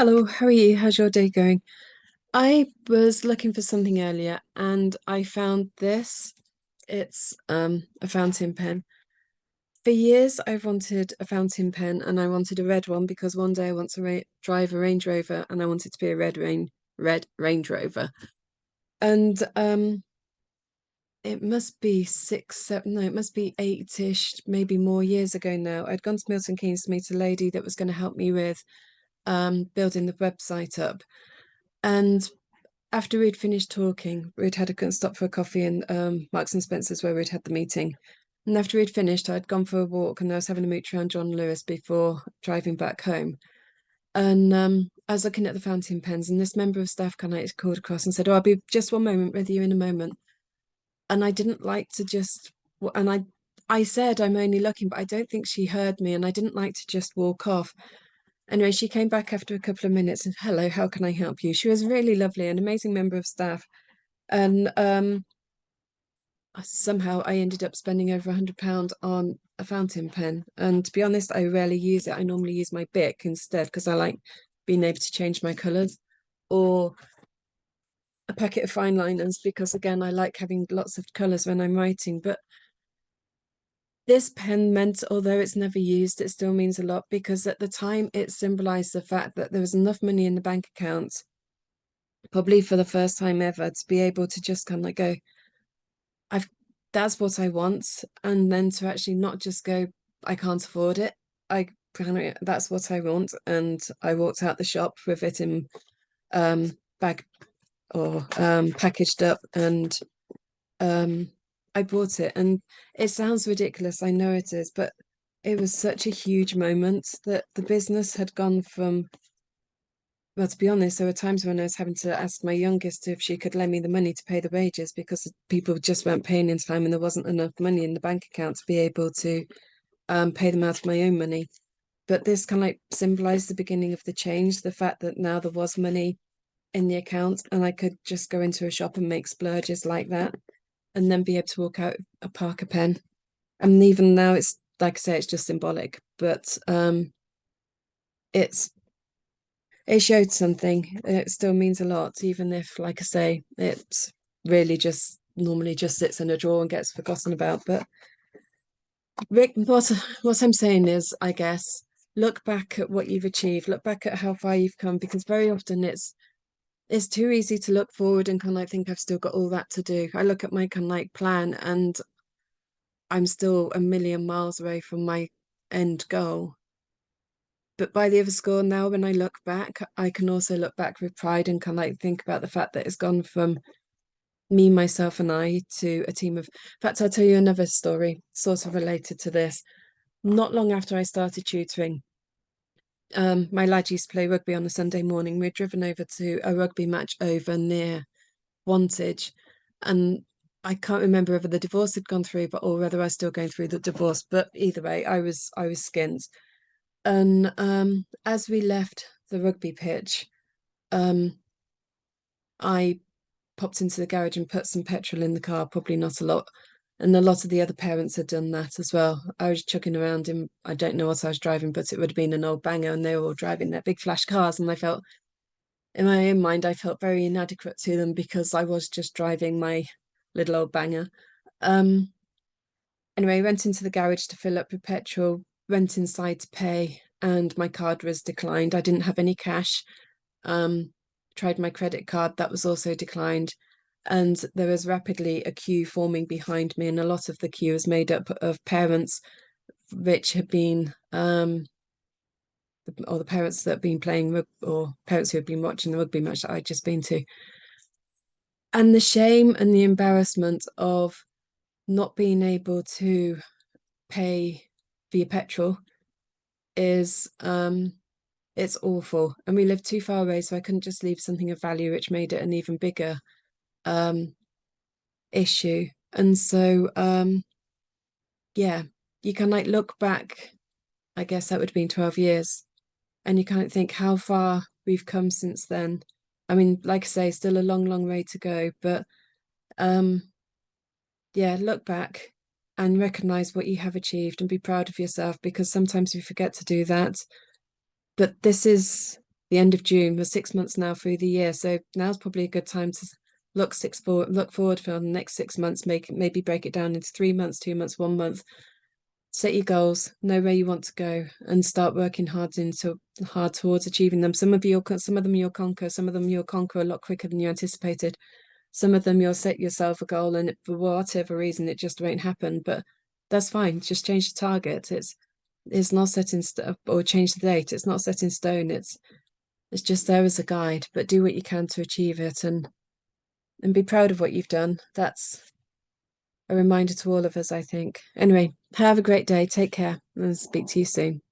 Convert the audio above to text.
Hello, how are you? How's your day going? I was looking for something earlier and I found this. It's a fountain pen. For years I've wanted a fountain pen and I wanted a red one because one day I want to drive a Range Rover and I want it to be a red Range Rover. And it must be six, seven, no, it must be eight-ish, maybe more years ago now. I'd gone to Milton Keynes to meet a lady that was going to help me with building the website up. And after we'd finished talking, we'd had a stop for a coffee in Marks and Spencer's where we'd had the meeting. And after we'd finished, I'd gone for a walk and I was having a mooch around John Lewis before driving back home. And I was looking at the fountain pens, and this member of staff kind of called across and said, "Oh, I'll be just one moment with you in a moment." And I didn't like to just, and I said, "I'm only looking," but I don't think she heard me, and I didn't like to just walk off. Anyway, she came back after a couple of minutes and, "Hello, how can I help you?" She was really lovely, an amazing member of staff. And somehow I ended up spending over £100 on a fountain pen. And to be honest, I rarely use it. I normally use my Bic instead because I like being able to change my colours, or a packet of fine liners because again, I like having lots of colours when I'm writing. But this pen meant, although it's never used, it still means a lot because at the time it symbolized the fact that there was enough money in the bank account, probably for the first time ever, to be able to just kind of like go, I've that's what I want. And then to actually not just go, I can't afford it. I that's what I want. And I walked out the shop with it in bag or packaged up, and um I bought it. And it sounds ridiculous, I know it is, but it was such a huge moment that the business had gone from, well, to be honest, there were times when I was having to ask my youngest if she could lend me the money to pay the wages because people just weren't paying in time and there wasn't enough money in the bank account to be able to pay them out of my own money. But this kind of like symbolized the beginning of the change, the fact that now there was money in the account and I could just go into a shop and make splurges like that and then be able to walk out a Parker pen. And even now, it's like I say, it's just symbolic, but it's it showed something. It still means a lot, even if, like I say, it's really just normally just sits in a drawer and gets forgotten about. But Rick, what I'm saying is, I guess, look back at what you've achieved, look back at how far you've come, because very often it's too easy to look forward and kind of like think I've still got all that to do. I look at my kind of like plan and I'm still a million miles away from my end goal. But by the other score now, when I look back, I can also look back with pride and kind of like think about the fact that it's gone from me, myself, and I to a team of. In fact, I'll tell you another story, sort of related to this. Not long after I started tutoring, my lad used to play rugby on a Sunday morning. We'd driven over to a rugby match over near Wantage, and I can't remember whether the divorce had gone through, but or whether I was still going through the divorce. But either way, I was skint. And as we left the rugby pitch, um, I popped into the garage and put some petrol in the car, probably not a lot. And a lot of the other parents had done that as well. I was chucking around in, I don't know what I was driving, but it would have been an old banger, and they were all driving their big flash cars. And I felt, in my own mind, I felt very inadequate to them because I was just driving my little old banger. Um, anyway, went into the garage to fill up with petrol, went inside to pay, and my card was declined. I didn't have any cash. Um, Tried my credit card, that was also declined. And there was rapidly a queue forming behind me, and a lot of the queue was made up of parents which had been or the parents that had been playing or parents who had been watching the rugby match that I'd just been to. And the shame and the embarrassment of not being able to pay for your petrol is it's awful. And we lived too far away, so I couldn't just leave something of value, which made it an even bigger um issue. And so yeah, you can like look back, I guess that would have been 12 years, and you kind of think how far we've come since then. I mean, like I say, still a long, long way to go, but um yeah, look back and recognize what you have achieved and be proud of yourself because sometimes we forget to do that. But this is the end of June. We're 6 months now through the year, so now's probably a good time to look forward for the next 6 months. Maybe break it down into 3 months, 2 months, 1 month. Set your goals, know where you want to go, and start working hard towards achieving them. Some of them you'll conquer, some of them you'll conquer a lot quicker than you anticipated. Some of them you'll set yourself a goal, and for whatever reason, it just won't happen. But that's fine. Just change the target. It's not set in stone, or change the date. It's not set in stone. It's just there as a guide. But do what you can to achieve it, and be proud of what you've done. That's a reminder to all of us, I think. Anyway, have a great day. Take care, and speak to you soon.